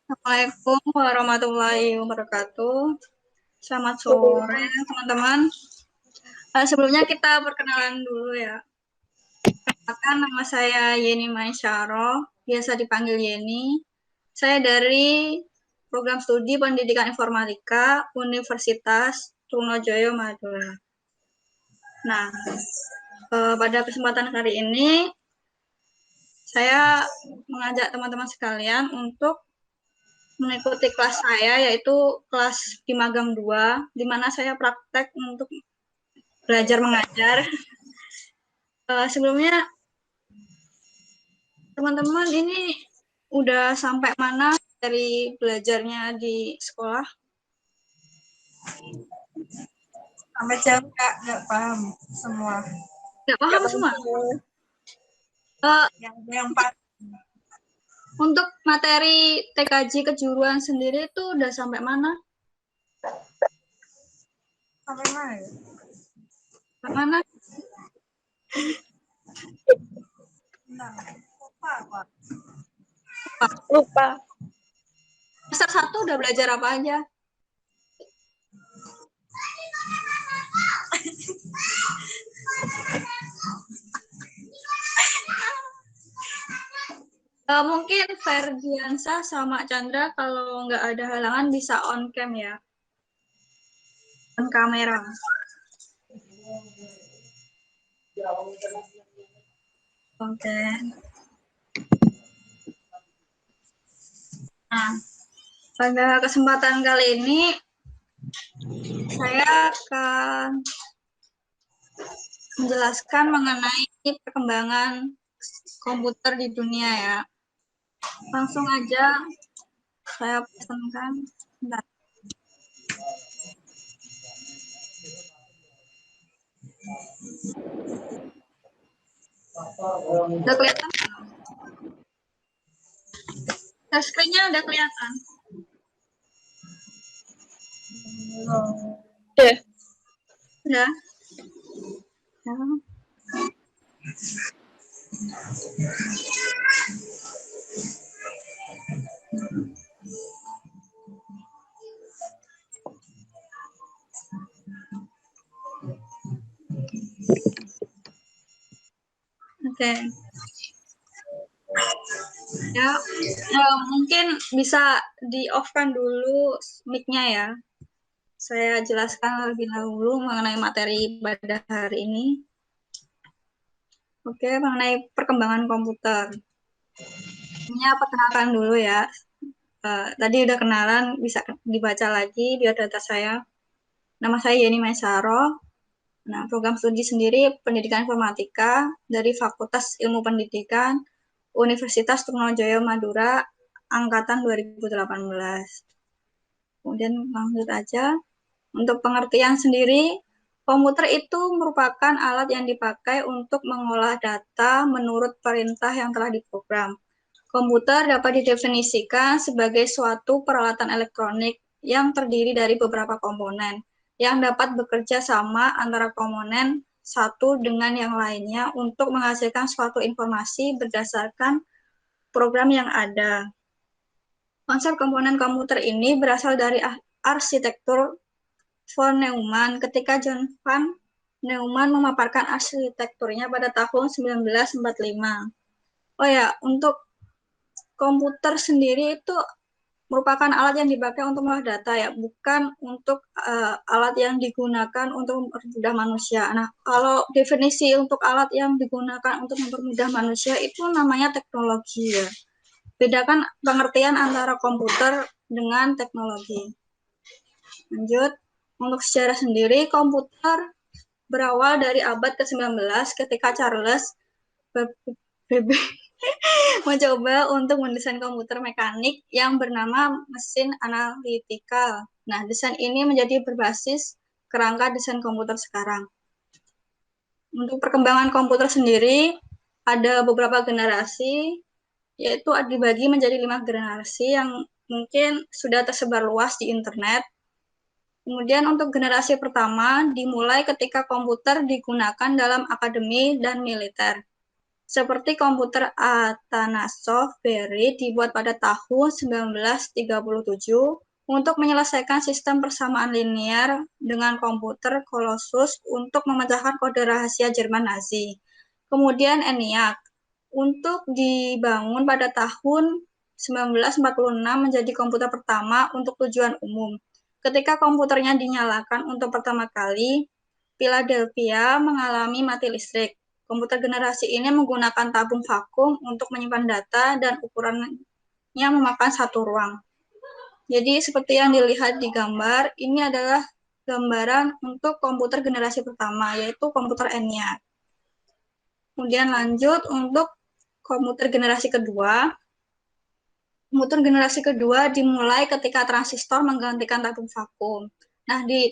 Assalamualaikum warahmatullahi wabarakatuh. Selamat sore, teman-teman. Sebelumnya kita perkenalan dulu ya. Nama saya Yeni Maisyaro, biasa dipanggil Yeni. Saya dari Program Studi Pendidikan Informatika Universitas Trunojoyo Madura. Nah, pada kesempatan kali ini saya mengajak teman-teman sekalian untuk mengikuti kelas saya, yaitu kelas di magang 2, di mana saya praktek untuk belajar mengajar. Sebelumnya, teman-teman ini udah sampai mana dari belajarnya di sekolah? Sampai jam nggak paham semua. Nggak paham semua? Yang Pak. Untuk materi TKJ kejuruan sendiri itu udah sampai mana? Sampai mana ya? Sampai mana? Lupa. Semester 1 udah belajar apa aja? Mungkin Ferdiansa sama Chandra kalau nggak ada halangan bisa on cam ya. On kamera. Oke. Nah, pada kesempatan kali ini saya akan menjelaskan mengenai perkembangan komputer di dunia ya. Langsung aja saya pesankan. Bentar. Udah kelihatan? Screen-nya udah kelihatan? Udah. Udah. Ya. Oke. Ya, mungkin bisa di-off-kan dulu mic-nya ya. Saya jelaskan lebih dahulu mengenai materi pada hari ini. Oke, mengenai perkembangan komputer. Ini perkenalkan dulu ya. Tadi udah kenalan, bisa dibaca lagi biodata saya. Nama saya Yeni Maisaro. Nah, program studi sendiri Pendidikan Informatika dari Fakultas Ilmu Pendidikan Universitas Trunojoyo Madura angkatan 2018. Kemudian lanjut aja. Untuk pengertian sendiri, komputer itu merupakan alat yang dipakai untuk mengolah data menurut perintah yang telah diprogram. Komputer dapat didefinisikan sebagai suatu peralatan elektronik yang terdiri dari beberapa komponen yang dapat bekerja sama antara komponen satu dengan yang lainnya untuk menghasilkan suatu informasi berdasarkan program yang ada. Konsep komponen komputer ini berasal dari arsitektur von Neumann ketika John van Neumann memaparkan arsitekturnya pada tahun 1945. Oh ya, untuk komputer sendiri itu merupakan alat yang dipakai untuk mengolah data ya, bukan untuk alat yang digunakan untuk mempermudah manusia. Nah, kalau definisi untuk alat yang digunakan untuk mempermudah manusia itu namanya teknologi ya. Bedakan pengertian antara komputer dengan teknologi. Lanjut, untuk sejarah sendiri, komputer berawal dari abad ke-19 ketika Charles Babbage mencoba untuk mendesain komputer mekanik yang bernama mesin analitikal. Nah, desain ini menjadi berbasis kerangka desain komputer sekarang. Untuk perkembangan komputer sendiri, ada beberapa generasi, yaitu dibagi menjadi 5 generasi yang mungkin sudah tersebar luas di internet. Kemudian untuk generasi pertama dimulai ketika komputer digunakan dalam akademi dan militer. seperti komputer Atanasov Berry dibuat pada tahun 1937 untuk menyelesaikan sistem persamaan linear dengan komputer Colossus untuk memecahkan kode rahasia Jerman Nazi. Kemudian ENIAC untuk dibangun pada tahun 1946 menjadi komputer pertama untuk tujuan umum. Ketika komputernya dinyalakan untuk pertama kali, Philadelphia mengalami mati listrik. Komputer generasi ini menggunakan tabung vakum untuk menyimpan data dan ukurannya memakan satu ruang. Jadi seperti yang dilihat di gambar, ini adalah gambaran untuk komputer generasi pertama, yaitu komputer ENIAC. Kemudian lanjut untuk komputer generasi kedua. Komputer generasi kedua dimulai ketika transistor menggantikan tabung vakum. Nah, di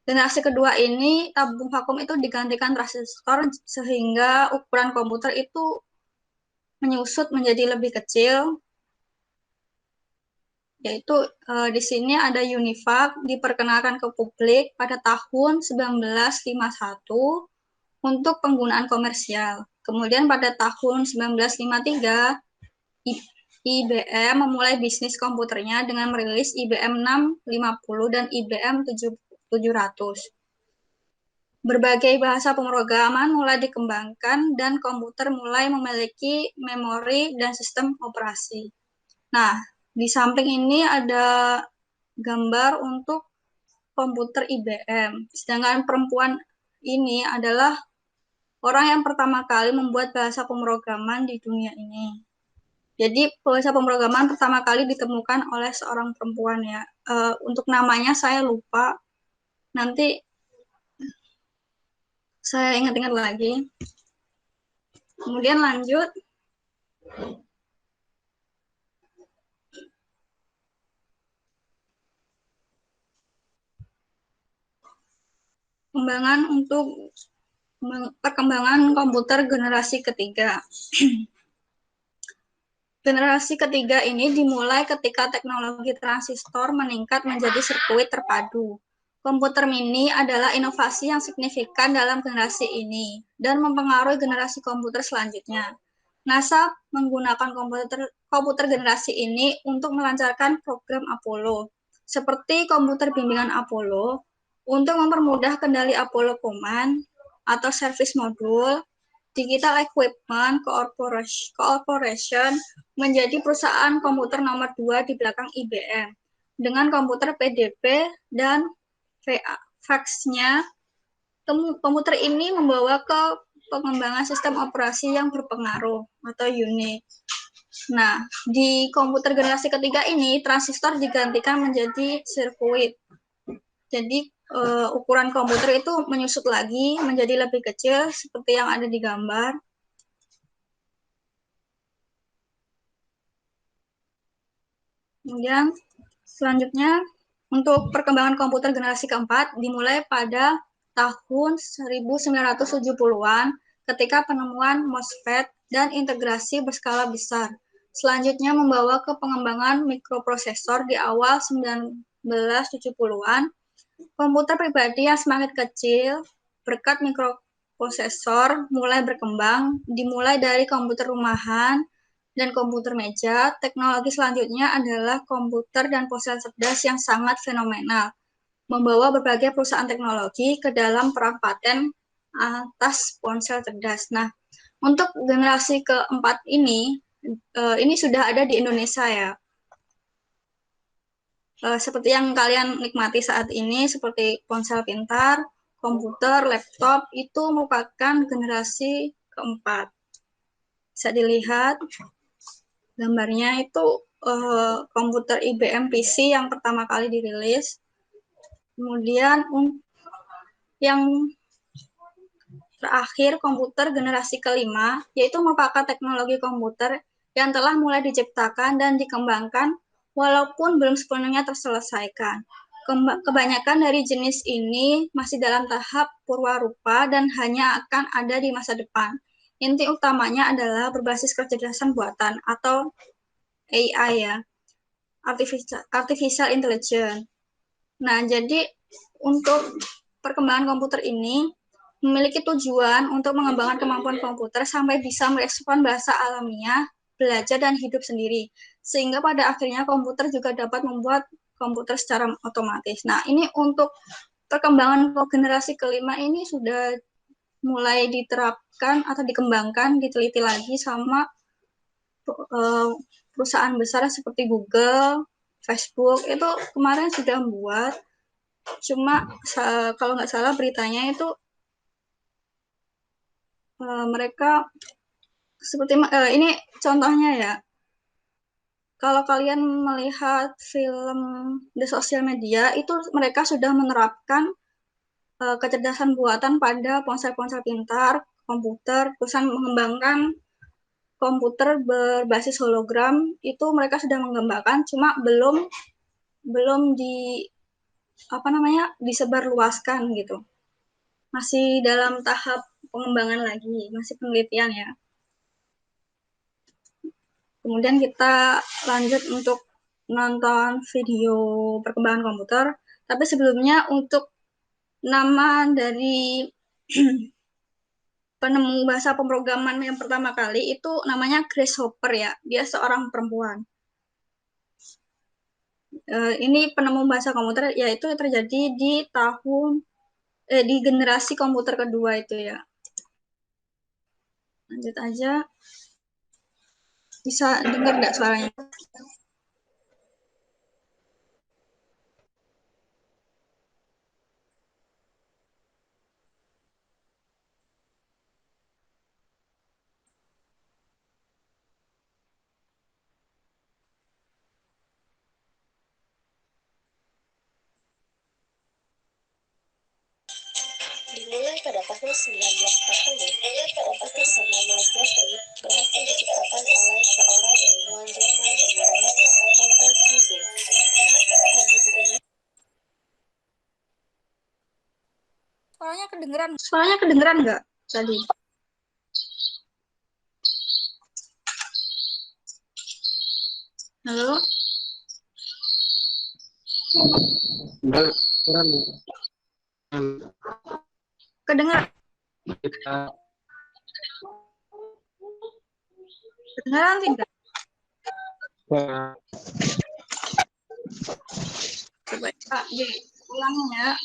generasi kedua ini, tabung vakum itu digantikan transistor sehingga ukuran komputer itu menyusut menjadi lebih kecil. Yaitu di sini ada UNIVAC diperkenalkan ke publik pada tahun 1951 untuk penggunaan komersial. Kemudian pada tahun 1953, IBM memulai bisnis komputernya dengan merilis IBM 650 dan IBM 700. Berbagai bahasa pemrograman mulai dikembangkan dan komputer mulai memiliki memori dan sistem operasi. Nah, di samping ini ada gambar untuk komputer IBM. Sedangkan perempuan ini adalah orang yang pertama kali membuat bahasa pemrograman di dunia ini. Jadi bahasa pemrograman pertama kali ditemukan oleh seorang perempuan ya. Untuk namanya saya lupa. Nanti saya ingat-ingat lagi. Kemudian lanjut. Perkembangan komputer generasi ketiga. Generasi ketiga ini dimulai ketika teknologi transistor meningkat menjadi sirkuit terpadu. Komputer mini adalah inovasi yang signifikan dalam generasi ini dan mempengaruhi generasi komputer selanjutnya. NASA menggunakan komputer generasi ini untuk melancarkan program Apollo, seperti komputer bimbingan Apollo, untuk mempermudah kendali Apollo Command atau Service Module. Digital Equipment Corporation menjadi perusahaan komputer nomor 2 di belakang IBM. Dengan komputer PDP dan fax-nya, komputer ini membawa ke pengembangan sistem operasi yang berpengaruh atau unik. Nah, di komputer generasi ketiga ini, transistor digantikan menjadi sirkuit. Jadi, ukuran komputer itu menyusut lagi menjadi lebih kecil seperti yang ada di gambar. Kemudian selanjutnya untuk perkembangan komputer generasi keempat dimulai pada tahun 1970-an ketika penemuan MOSFET dan integrasi berskala besar. Selanjutnya membawa ke pengembangan mikroprosesor di awal 1970-an. Komputer pribadi yang semakin kecil berkat mikroprosesor mulai berkembang, dimulai dari komputer rumahan dan komputer meja. Teknologi selanjutnya adalah komputer dan ponsel cerdas yang sangat fenomenal, membawa berbagai perusahaan teknologi ke dalam perang paten atas ponsel cerdas. Nah, untuk generasi keempat ini sudah ada di Indonesia ya. Seperti yang kalian nikmati saat ini, seperti ponsel pintar, komputer, laptop, itu merupakan generasi keempat. Bisa dilihat gambarnya itu komputer IBM PC yang pertama kali dirilis. Kemudian yang terakhir komputer generasi kelima, yaitu merupakan teknologi komputer yang telah mulai diciptakan dan dikembangkan walaupun belum sepenuhnya terselesaikan. Kebanyakan dari jenis ini masih dalam tahap purwarupa dan hanya akan ada di masa depan. Inti utamanya adalah berbasis kecerdasan buatan atau AI ya, Artificial Intelligence. Nah, jadi untuk perkembangan komputer ini memiliki tujuan untuk mengembangkan kemampuan komputer sampai bisa merespon bahasa alamiah, belajar, dan hidup sendiri. Sehingga pada akhirnya komputer juga dapat membuat komputer secara otomatis. Nah, ini untuk perkembangan generasi kelima ini sudah mulai diterapkan atau dikembangkan, diteliti lagi sama perusahaan besar seperti Google, Facebook, itu kemarin sudah membuat. Cuma kalau nggak salah beritanya itu mereka seperti ini contohnya ya. Kalau kalian melihat film The Social Media, itu mereka sudah menerapkan kecerdasan buatan pada ponsel-ponsel pintar, komputer, terusan mengembangkan komputer berbasis hologram, itu mereka sudah mengembangkan, cuma belum belum di apa namanya disebarluaskan gitu. Masih dalam tahap pengembangan lagi, masih penelitian ya. Kemudian kita lanjut untuk nonton video perkembangan komputer. Tapi sebelumnya untuk nama dari penemu bahasa pemrograman yang pertama kali itu namanya Grace Hopper ya. Dia seorang perempuan. Ini penemu bahasa komputer yaitu terjadi di di generasi komputer kedua itu ya. Lanjut aja. Bisa dengar nggak suaranya? Dimulai pada tahun 1940, komputer bernama BlackBerry berhasil diciptakan oleh seorang ilmuwan Jerman bernama Paul Alexander. Komputer ini Suaranya kedengeran nggak tadi? Halo? Kedengeran? Kedengeran tidak? Coba ulangi ya.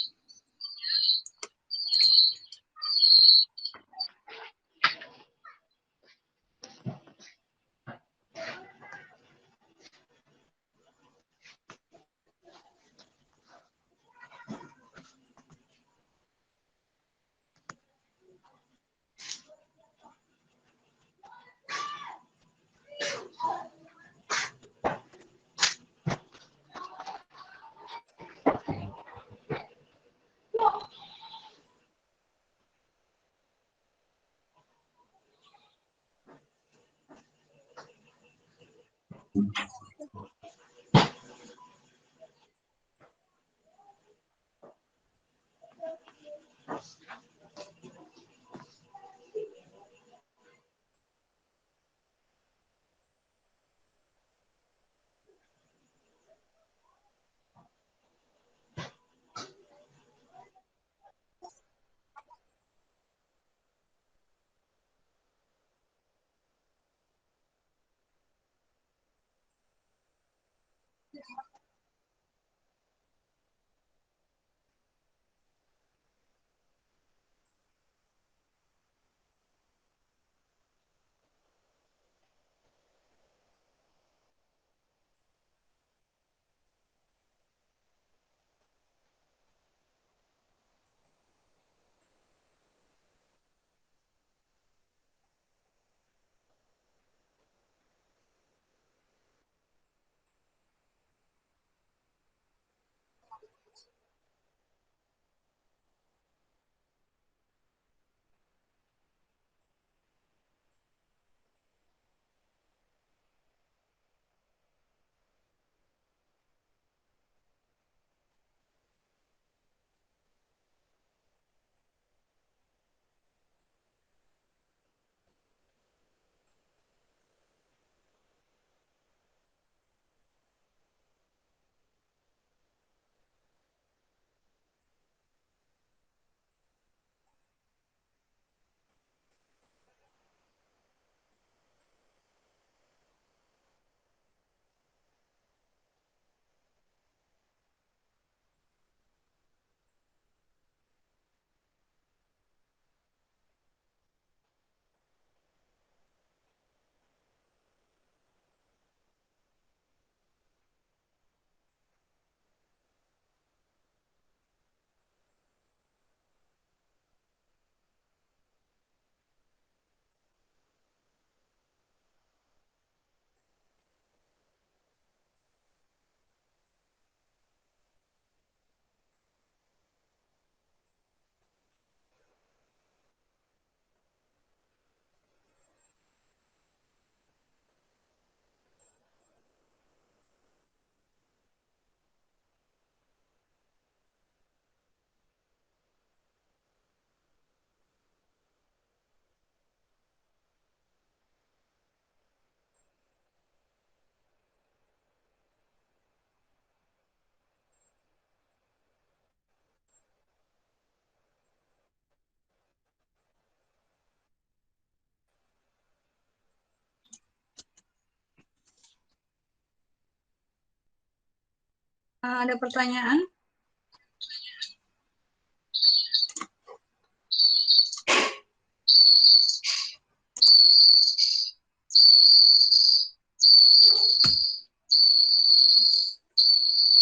Ada pertanyaan?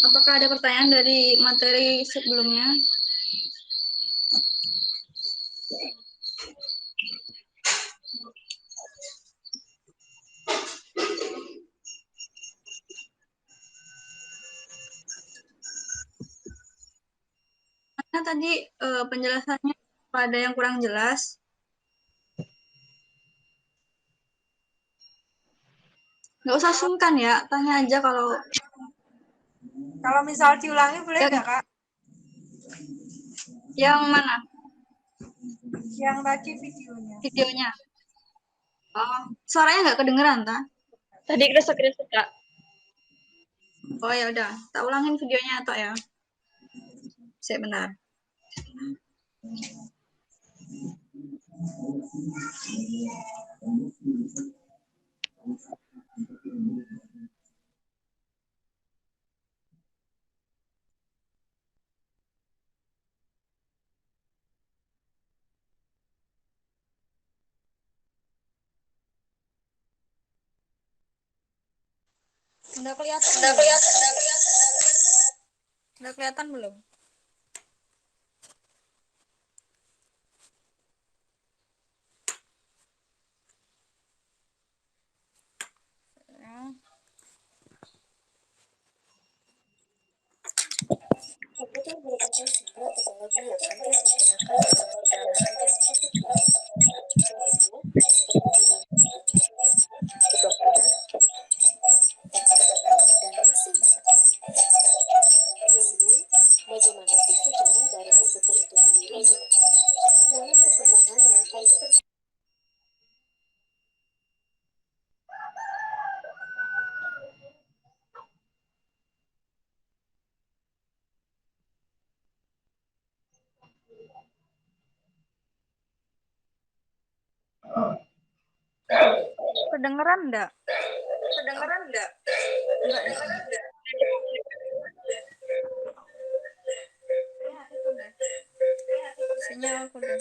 Apakah ada pertanyaan dari materi sebelumnya? Mana tadi penjelasannya ada yang kurang jelas? Nggak usah sungkan ya, tanya aja kalau Kalau misal diulangi boleh nggak Kak? yang mana Yang tadi videonya. videonya. Oh, suaranya nggak kedengeran, ta? Tadi kresek-kresek, Kak. Oh ya udah, tak ulangin videonya atau ya. Sebentar. Udah kelihatan belum? Udah kelihatan belum? Ya. Komputer merupakan sebuah teknologi yang hampir digunakan dalam beberapa bidang kehidupan. Contohnya, seperti bidang kedokteran, pertanian, dan masih banyak. Namun, bagaimana sih sejarah dari komputer itu sendiri? Dalam perkembangannya, komputer Kedengeran enggak? Enggak? Enggak ya. Sinyal aku deh.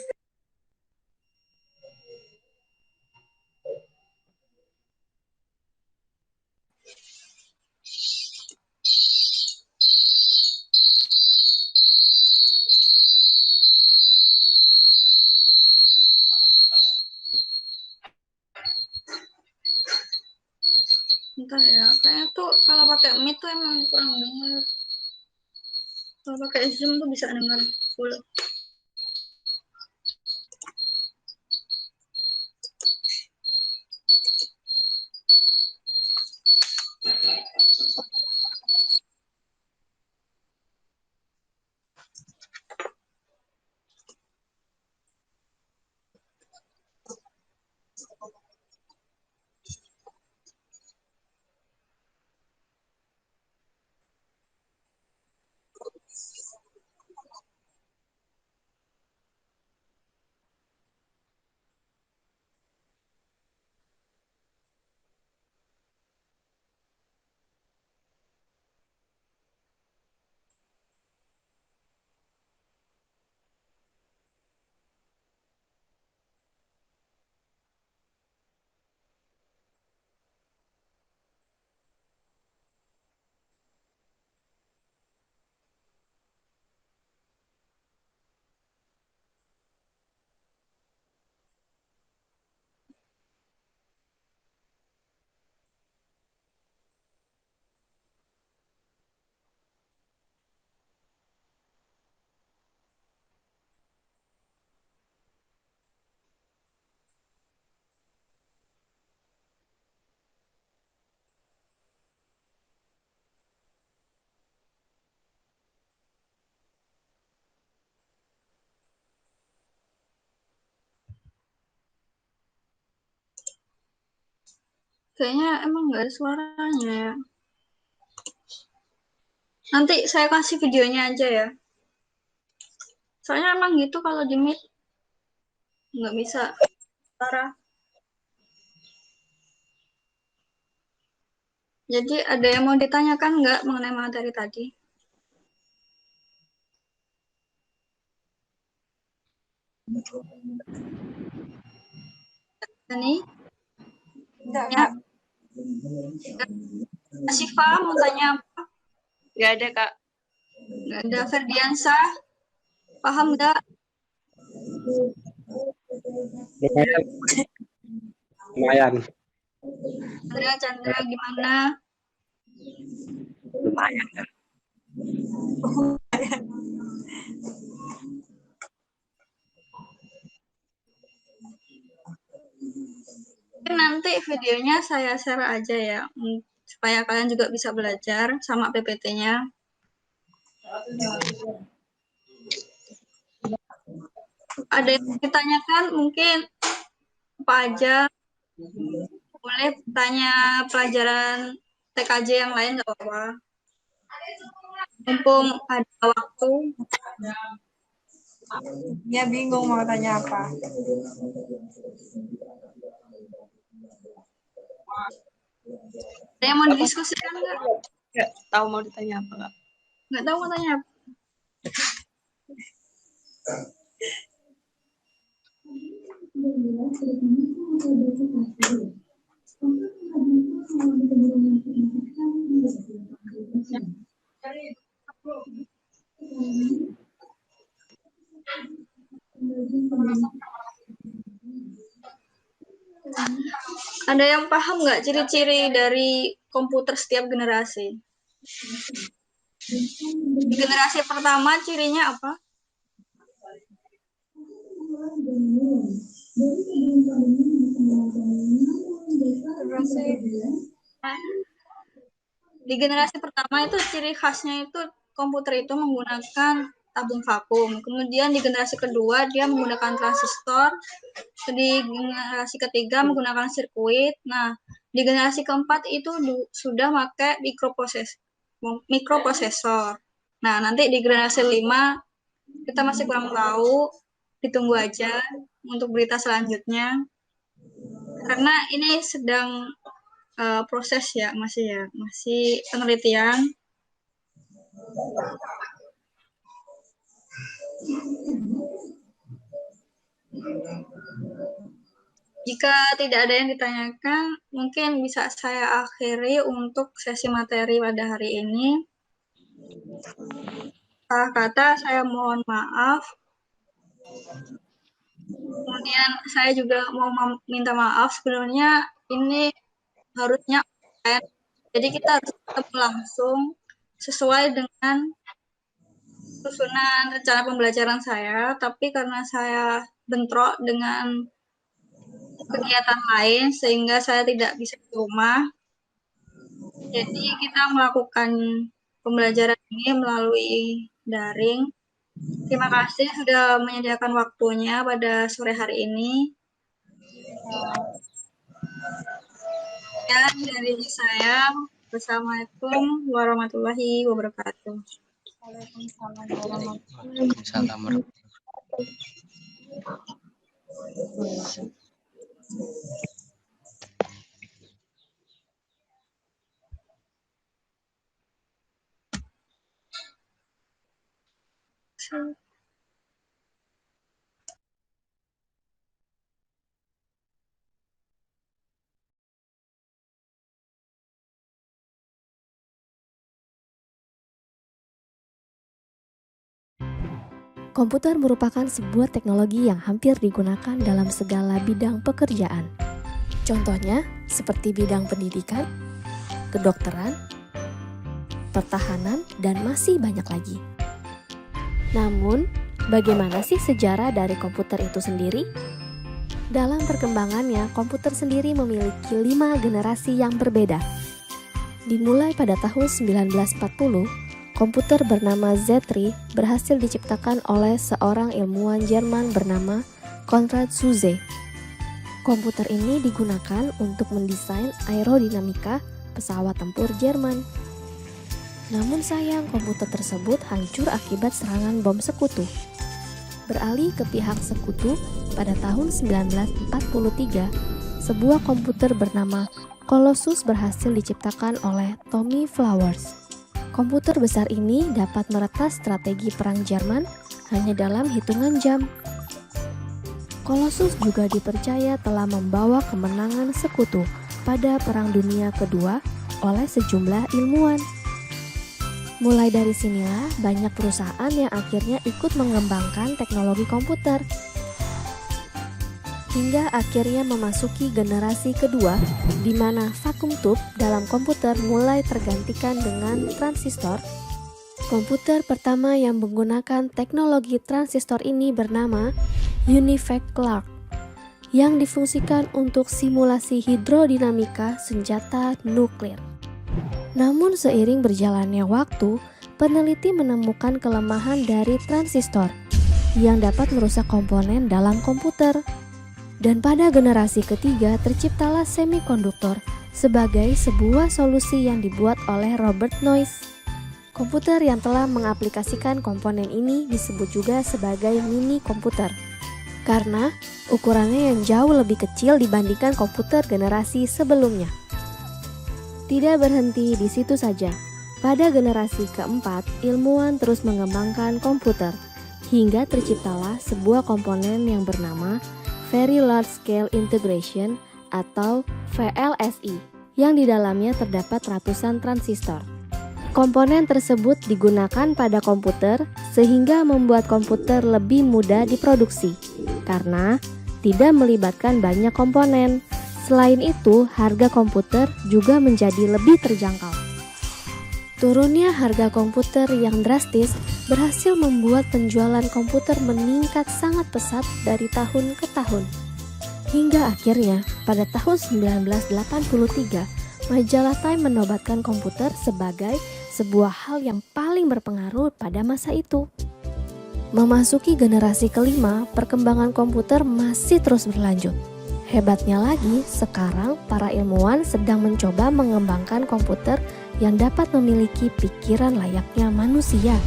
Bentar ya, kayaknya tuh kalau pakai Meet tuh emang kurang denger. Kalau pakai Zoom tuh bisa denger full. Kayaknya emang nggak ada suaranya ya. Nanti saya kasih videonya aja ya. Soalnya emang gitu kalau di Meet nggak bisa suara. Jadi ada yang mau ditanyakan nggak mengenai materi tadi? Ini Enggak. Syifa mau tanya apa? Nggak ada, Kak. Nggak ada. Ferdiansah, paham nggak? Lumayan. Chandra gimana? Lumayan. Nanti videonya saya share aja ya, supaya kalian juga bisa belajar sama PPT-nya. Ada yang ditanyakan mungkin apa aja? Boleh tanya pelajaran TKJ yang lain, nggak apa-apa. Mumpung ada waktu. Ya bingung mau tanya apa. Ada yang mau didiskusikan nggak? Nggak tahu mau ditanya apa, Kak. Nggak tahu mau tanya apa? Ada yang paham nggak ciri-ciri dari komputer setiap generasi? Generasi pertama cirinya apa? Di generasi pertama itu ciri khasnya itu komputer itu menggunakan tabung vakum. Kemudian di generasi kedua dia menggunakan transistor. Di generasi ketiga menggunakan sirkuit. Nah, di generasi keempat itu sudah pakai mikroprosesor. Nah, nanti di generasi 5 kita masih kurang tahu, ditunggu aja untuk berita selanjutnya. Karena ini sedang proses ya, masih penelitian. Jika tidak ada yang ditanyakan, mungkin bisa saya akhiri untuk sesi materi pada hari ini. Salah kata, saya mohon maaf. Kemudian saya juga mau minta maaf, sebenarnya ini harusnya online. Jadi kita harus ketemu langsung sesuai dengan susunan rencana pembelajaran saya, tapi karena saya bentrok dengan kegiatan lain sehingga saya tidak bisa di rumah. Jadi kita melakukan pembelajaran ini melalui daring. Terima kasih sudah menyediakan waktunya pada sore hari ini. Ya, dari saya, wassalamualaikum warahmatullahi wabarakatuh. Waalaikumsalam warahmatullahi wabarakatuh. Komputer merupakan sebuah teknologi yang hampir digunakan dalam segala bidang pekerjaan. Contohnya seperti bidang pendidikan, kedokteran, pertahanan, dan masih banyak lagi. Namun, bagaimana sih sejarah dari komputer itu sendiri? Dalam perkembangannya, komputer sendiri memiliki 5 generasi yang berbeda. Dimulai pada tahun 1940, komputer bernama Z3 berhasil diciptakan oleh seorang ilmuwan Jerman bernama Konrad Zuse. Komputer ini digunakan untuk mendesain aerodinamika pesawat tempur Jerman. Namun sayang, komputer tersebut hancur akibat serangan bom sekutu. Beralih ke pihak sekutu, pada tahun 1943, sebuah komputer bernama Colossus berhasil diciptakan oleh Tommy Flowers. Komputer besar ini dapat meretas strategi perang Jerman hanya dalam hitungan jam. Colossus juga dipercaya telah membawa kemenangan sekutu pada Perang Dunia Kedua oleh sejumlah ilmuwan. Mulai dari sinilah banyak perusahaan yang akhirnya ikut mengembangkan teknologi komputer. Hingga akhirnya memasuki generasi kedua, di mana vacuum tube dalam komputer mulai tergantikan dengan transistor. Komputer pertama yang menggunakan teknologi transistor ini bernama Univac Clark, yang difungsikan untuk simulasi hidrodinamika senjata nuklir. Namun seiring berjalannya waktu, peneliti menemukan kelemahan dari transistor yang dapat merusak komponen dalam komputer. Dan pada generasi ketiga terciptalah semikonduktor sebagai sebuah solusi yang dibuat oleh Robert Noyce. Komputer yang telah mengaplikasikan komponen ini disebut juga sebagai mini komputer, karena ukurannya yang jauh lebih kecil dibandingkan komputer generasi sebelumnya. Tidak berhenti di situ saja. Pada generasi keempat, ilmuwan terus mengembangkan komputer, hingga terciptalah sebuah komponen yang bernama Very Large Scale Integration atau VLSI, yang di dalamnya terdapat ratusan transistor. Komponen tersebut digunakan pada komputer sehingga membuat komputer lebih mudah diproduksi, karena tidak melibatkan banyak komponen. Selain itu, harga komputer juga menjadi lebih terjangkau. Turunnya harga komputer yang drastis berhasil membuat penjualan komputer meningkat sangat pesat dari tahun ke tahun. Hingga akhirnya, pada tahun 1983, majalah Time menobatkan komputer sebagai sebuah hal yang paling berpengaruh pada masa itu. Memasuki generasi kelima, perkembangan komputer masih terus berlanjut. Hebatnya lagi, sekarang para ilmuwan sedang mencoba mengembangkan komputer yang dapat memiliki pikiran layaknya manusia.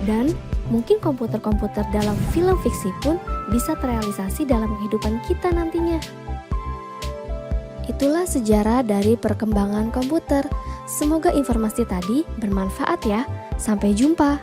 Dan mungkin komputer-komputer dalam film fiksi pun bisa terrealisasi dalam kehidupan kita nantinya. Itulah sejarah dari perkembangan komputer. Semoga informasi tadi bermanfaat ya. Sampai jumpa.